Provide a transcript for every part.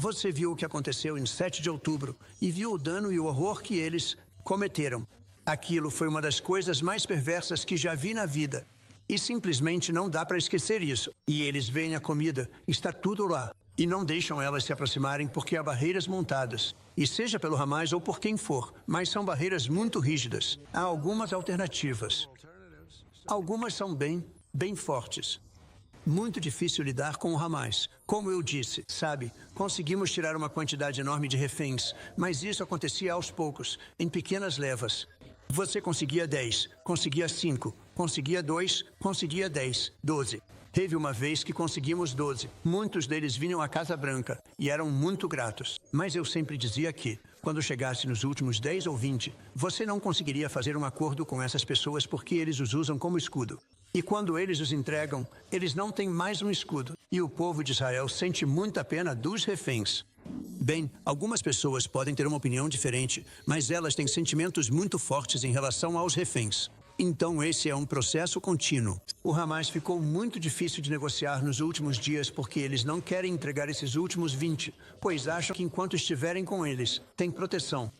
Você viu o que aconteceu em 7 de outubro e viu o dano e o horror que eles cometeram. Aquilo foi uma das coisas mais perversas que já vi na vida. E simplesmente não dá para esquecer isso. E eles veem a comida, está tudo lá. E não deixam elas se aproximarem porque há barreiras montadas. E seja pelo Hamas ou por quem for, mas são barreiras muito rígidas. Há algumas alternativas. Algumas são bem fortes. Muito difícil lidar com o Hamas. Como eu disse, sabe, conseguimos tirar uma quantidade enorme de reféns, mas isso acontecia aos poucos, em pequenas levas. Você conseguia 10, conseguia 5, conseguia 2, conseguia 10, 12. Teve uma vez que conseguimos 12. Muitos deles vinham à Casa Branca e eram muito gratos. Mas eu sempre dizia que, quando chegasse nos últimos 10 ou 20, você não conseguiria fazer um acordo com essas pessoas porque eles os usam como escudo. E quando eles os entregam, eles não têm mais um escudo. E o povo de Israel sente muita pena dos reféns. Bem, algumas pessoas podem ter uma opinião diferente, mas elas têm sentimentos muito fortes em relação aos reféns. Então esse é um processo contínuo. O Hamas ficou muito difícil de negociar nos últimos dias porque eles não querem entregar esses últimos 20, pois acham que enquanto estiverem com eles, tem proteção.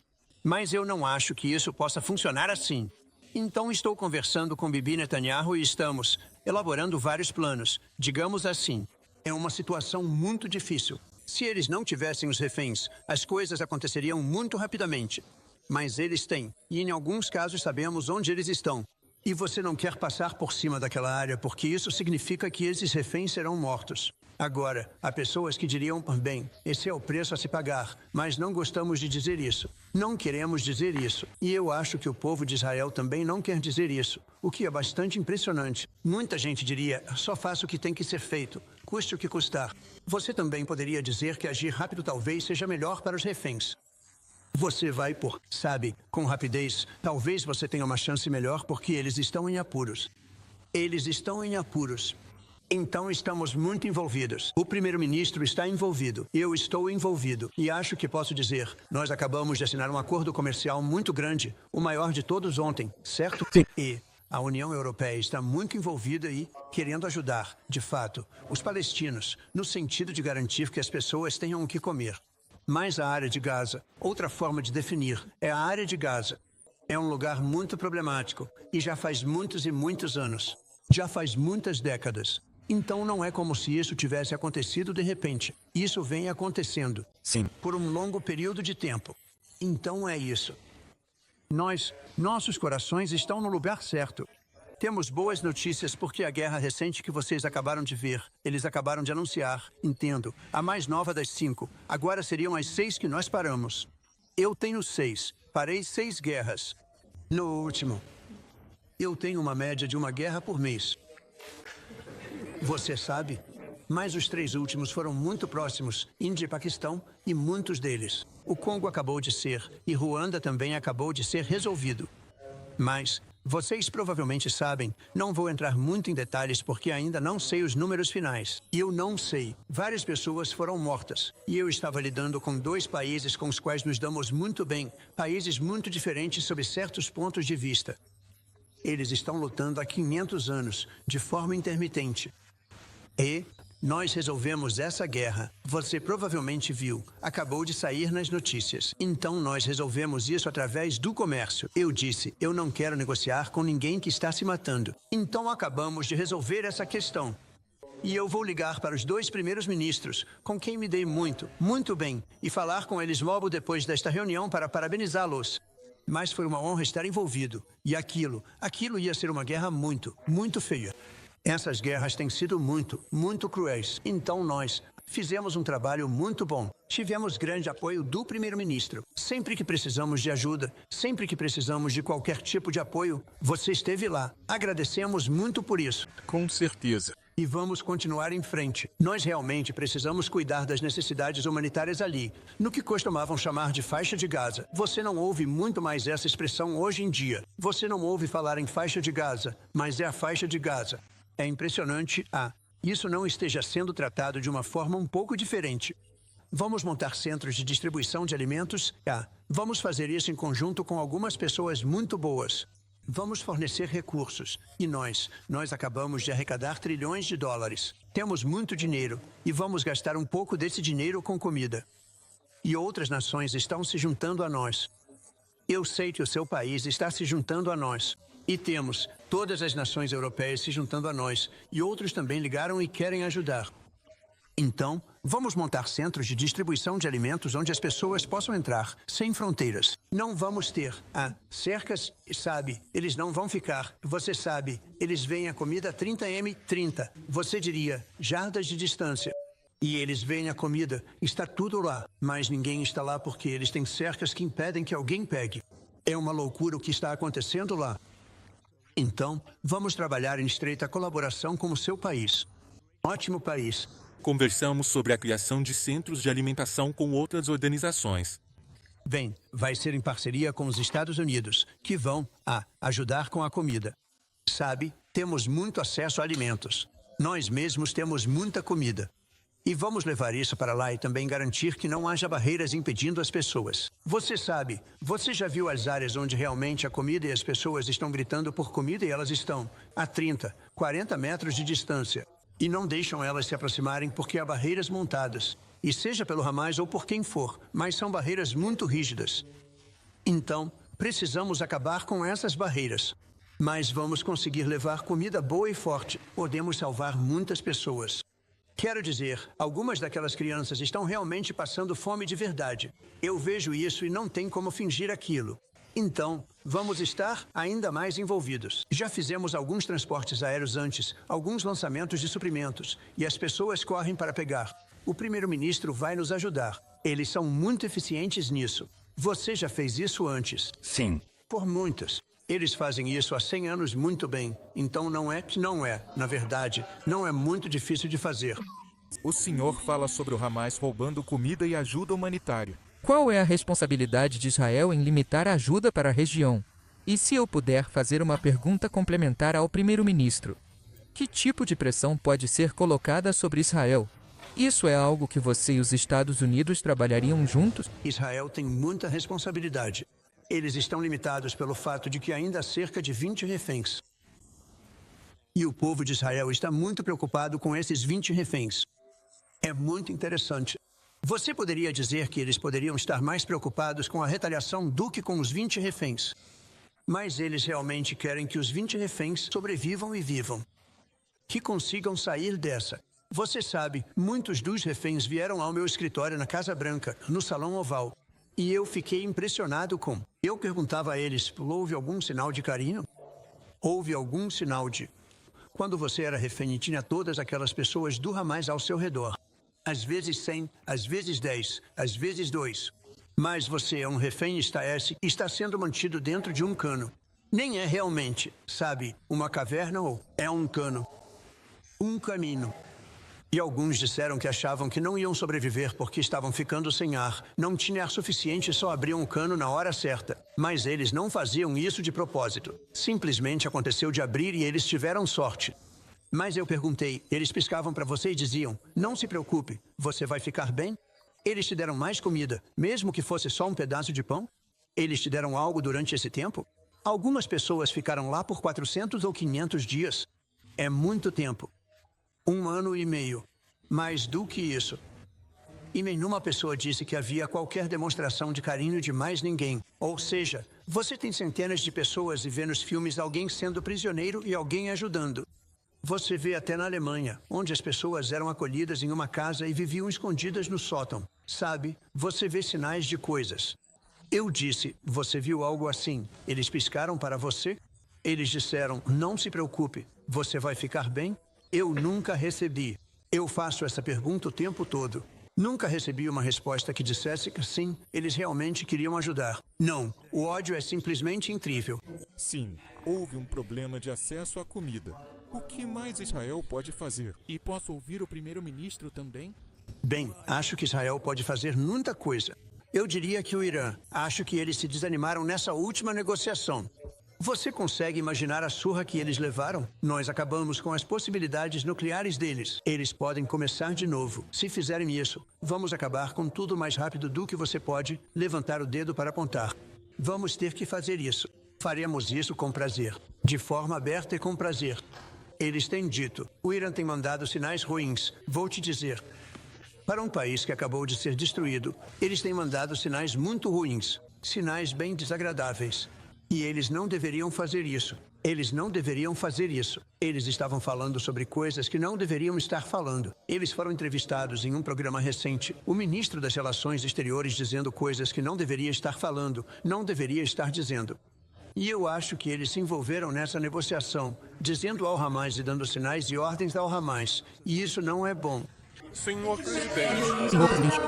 Mas eu não acho que isso possa funcionar assim. Então estou conversando com Bibi Netanyahu e estamos elaborando vários planos. Digamos assim, é uma situação muito difícil. Se eles não tivessem os reféns, as coisas aconteceriam muito rapidamente. Mas eles têm, e em alguns casos sabemos onde eles estão. E você não quer passar por cima daquela área, porque isso significa que esses reféns serão mortos. Agora, há pessoas que diriam, bem, esse é o preço a se pagar, mas não gostamos de dizer isso. Não queremos dizer isso. E eu acho que o povo de Israel também não quer dizer isso, o que é bastante impressionante. Muita gente diria, só faça o que tem que ser feito, custe o que custar. Você também poderia dizer que agir rápido talvez seja melhor para os reféns. Você vai por, sabe, com rapidez, talvez você tenha uma chance melhor porque eles estão em apuros. Eles estão em apuros. Então estamos muito envolvidos. O primeiro-ministro está envolvido. Eu estou envolvido. E acho que posso dizer, nós acabamos de assinar um acordo comercial muito grande, o maior de todos ontem, certo? Sim. E a União Europeia está muito envolvida e querendo ajudar, de fato, os palestinos, no sentido de garantir que as pessoas tenham o que comer. Mas a área de Gaza, outra forma de definir, é a área de Gaza. É um lugar muito problemático e já faz muitos e muitos anos. Já faz muitas décadas. Então não é como se isso tivesse acontecido de repente. Isso vem acontecendo. Sim. Por um longo período de tempo. Então é isso. Nossos corações estão no lugar certo. Temos boas notícias porque a guerra recente que vocês acabaram de ver, eles acabaram de anunciar, entendo, a mais nova das 5. Agora seriam as 6 que nós paramos. Eu tenho 6. Parei 6 guerras. No último, eu tenho uma média de uma guerra por mês. Você sabe? Mas os 3 últimos foram muito próximos, Índia e Paquistão, e muitos deles. O Congo acabou de ser, e Ruanda também acabou de ser resolvido. Mas vocês provavelmente sabem, não vou entrar muito em detalhes porque ainda não sei os números finais. E eu não sei. Várias pessoas foram mortas. E eu estava lidando com 2 países com os quais nos damos muito bem, países muito diferentes sob certos pontos de vista. Eles estão lutando há 500 anos, de forma intermitente. E nós resolvemos essa guerra. Você provavelmente viu. Acabou de sair nas notícias. Então nós resolvemos isso através do comércio. Eu disse, eu não quero negociar com ninguém que está se matando. Então acabamos de resolver essa questão. E eu vou ligar para os 2 primeiros ministros, com quem me dei muito bem, e falar com eles logo depois desta reunião para parabenizá-los. Mas foi uma honra estar envolvido. E aquilo ia ser uma guerra muito feia. Essas guerras têm sido muito cruéis. Então nós fizemos um trabalho muito bom. Tivemos grande apoio do primeiro-ministro. Sempre que precisamos de ajuda, sempre que precisamos de qualquer tipo de apoio, você esteve lá. Agradecemos muito por isso. Com certeza. E vamos continuar em frente. Nós realmente precisamos cuidar das necessidades humanitárias ali, no que costumavam chamar de faixa de Gaza. Você não ouve muito mais essa expressão hoje em dia. Você não ouve falar em faixa de Gaza, mas é a faixa de Gaza. É impressionante isso não esteja sendo tratado de uma forma um pouco diferente. Vamos montar centros de distribuição de alimentos? Vamos fazer isso em conjunto com algumas pessoas muito boas. Vamos fornecer recursos. E nós acabamos de arrecadar trilhões de dólares. Temos muito dinheiro e vamos gastar um pouco desse dinheiro com comida. E outras nações estão se juntando a nós. Eu sei que o seu país está se juntando a nós. E temos todas as nações europeias se juntando a nós. E outros também ligaram e querem ajudar. Então, vamos montar centros de distribuição de alimentos onde as pessoas possam entrar, sem fronteiras. Não vamos ter cercas, sabe, eles não vão ficar. Você sabe, eles veem a comida 30 30. Você diria, jardas de distância. E eles veem a comida, está tudo lá. Mas ninguém está lá porque eles têm cercas que impedem que alguém pegue. É uma loucura o que está acontecendo lá. Então, vamos trabalhar em estreita colaboração com o seu país. Ótimo país. Conversamos sobre a criação de centros de alimentação com outras organizações. Bem, vai ser em parceria com os Estados Unidos, que vão ajudar com a comida. Sabe, temos muito acesso a alimentos. Nós mesmos temos muita comida. E vamos levar isso para lá e também garantir que não haja barreiras impedindo as pessoas. Você sabe, você já viu as áreas onde realmente a comida e as pessoas estão gritando por comida e elas estão a 30, 40 metros de distância. E não deixam elas se aproximarem porque há barreiras montadas. E seja pelo Hamas ou por quem for, mas são barreiras muito rígidas. Então, precisamos acabar com essas barreiras. Mas vamos conseguir levar comida boa e forte. Podemos salvar muitas pessoas. Quero dizer, algumas daquelas crianças estão realmente passando fome de verdade. Eu vejo isso e não tem como fingir aquilo. Então, vamos estar ainda mais envolvidos. Já fizemos alguns transportes aéreos antes, alguns lançamentos de suprimentos, e as pessoas correm para pegar. O primeiro-ministro vai nos ajudar. Eles são muito eficientes nisso. Você já fez isso antes? Sim. Por muitas. Eles fazem isso há 100 anos muito bem. Então não é que não é. Na verdade, não é muito difícil de fazer. O senhor fala sobre o Hamas roubando comida e ajuda humanitária. Qual é a responsabilidade de Israel em limitar a ajuda para a região? E se eu puder fazer uma pergunta complementar ao primeiro-ministro? Que tipo de pressão pode ser colocada sobre Israel? Isso é algo que você e os Estados Unidos trabalhariam juntos? Israel tem muita responsabilidade. Eles estão limitados pelo fato de que ainda há cerca de 20 reféns. E o povo de Israel está muito preocupado com esses 20 reféns. É muito interessante. Você poderia dizer que eles poderiam estar mais preocupados com a retaliação do que com os 20 reféns. Mas eles realmente querem que os 20 reféns sobrevivam e vivam. Que consigam sair dessa. Você sabe, muitos dos reféns vieram ao meu escritório na Casa Branca, no Salão Oval. E eu fiquei impressionado com... Eu perguntava a eles, houve algum sinal de carinho? Houve algum sinal de... Quando você era refém e tinha todas aquelas pessoas do Hamas ao seu redor. Às vezes 100, às vezes 10, às vezes 2. Mas você é um refém e está sendo mantido dentro de um cano. Nem é realmente, sabe, uma caverna ou é um cano. Um caminho. E alguns disseram que achavam que não iam sobreviver porque estavam ficando sem ar. Não tinha ar suficiente e só abriam o cano na hora certa. Mas eles não faziam isso de propósito. Simplesmente aconteceu de abrir e eles tiveram sorte. Mas eu perguntei, eles piscavam para você e diziam, não se preocupe, você vai ficar bem? Eles te deram mais comida, mesmo que fosse só um pedaço de pão? Eles te deram algo durante esse tempo? Algumas pessoas ficaram lá por 400 ou 500 dias. É muito tempo. 1 ano e meio. Mais do que isso. E nenhuma pessoa disse que havia qualquer demonstração de carinho de mais ninguém. Ou seja, você tem centenas de pessoas e vê nos filmes alguém sendo prisioneiro e alguém ajudando. Você vê até na Alemanha, onde as pessoas eram acolhidas em uma casa e viviam escondidas no sótão. Sabe, você vê sinais de coisas. Eu disse, você viu algo assim? Eles piscaram para você? Eles disseram, não se preocupe, você vai ficar bem? Eu nunca recebi. Eu faço essa pergunta o tempo todo. Nunca recebi uma resposta que dissesse que sim, eles realmente queriam ajudar. Não, o ódio é simplesmente incrível. Sim, houve um problema de acesso à comida. O que mais Israel pode fazer? E posso ouvir o primeiro-ministro também? Bem, acho que Israel pode fazer muita coisa. Eu diria que o Irã. Acho que eles se desanimaram nessa última negociação. Você consegue imaginar a surra que eles levaram? Nós acabamos com as possibilidades nucleares deles. Eles podem começar de novo. Se fizerem isso, vamos acabar com tudo mais rápido do que você pode levantar o dedo para apontar. Vamos ter que fazer isso. Faremos isso com prazer. De forma aberta e com prazer. Eles têm dito, o Irã tem mandado sinais ruins. Vou te dizer, para um país que acabou de ser destruído, eles têm mandado sinais muito ruins, sinais bem desagradáveis. E eles não deveriam fazer isso. Eles não deveriam fazer isso. Eles estavam falando sobre coisas que não deveriam estar falando. Eles foram entrevistados em um programa recente. O ministro das Relações Exteriores dizendo coisas que não deveria estar falando, não deveria estar dizendo. E eu acho que eles se envolveram nessa negociação, dizendo ao Hamas e dando sinais e ordens ao Hamas. E isso não é bom. Senhor presidente. Senhor presidente,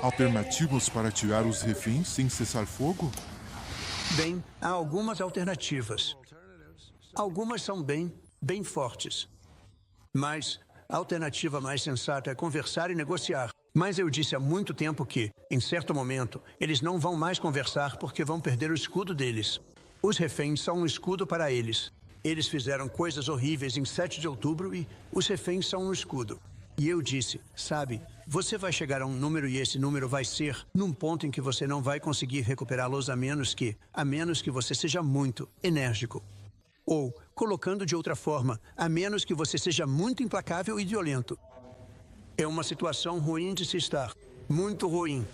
Alternativas para tirar os reféns sem cessar fogo? Bem, há algumas alternativas. Algumas são bem fortes. Mas a alternativa mais sensata é conversar e negociar. Mas eu disse há muito tempo que, em certo momento, eles não vão mais conversar porque vão perder o escudo deles. Os reféns são um escudo para eles. Eles fizeram coisas horríveis em 7 de outubro e os reféns são um escudo. E eu disse, sabe, você vai chegar a um número e esse número vai ser num ponto em que você não vai conseguir recuperá-los a menos que você seja muito enérgico. Ou, colocando de outra forma, a menos que você seja muito implacável e violento. É uma situação ruim de se estar. Muito ruim.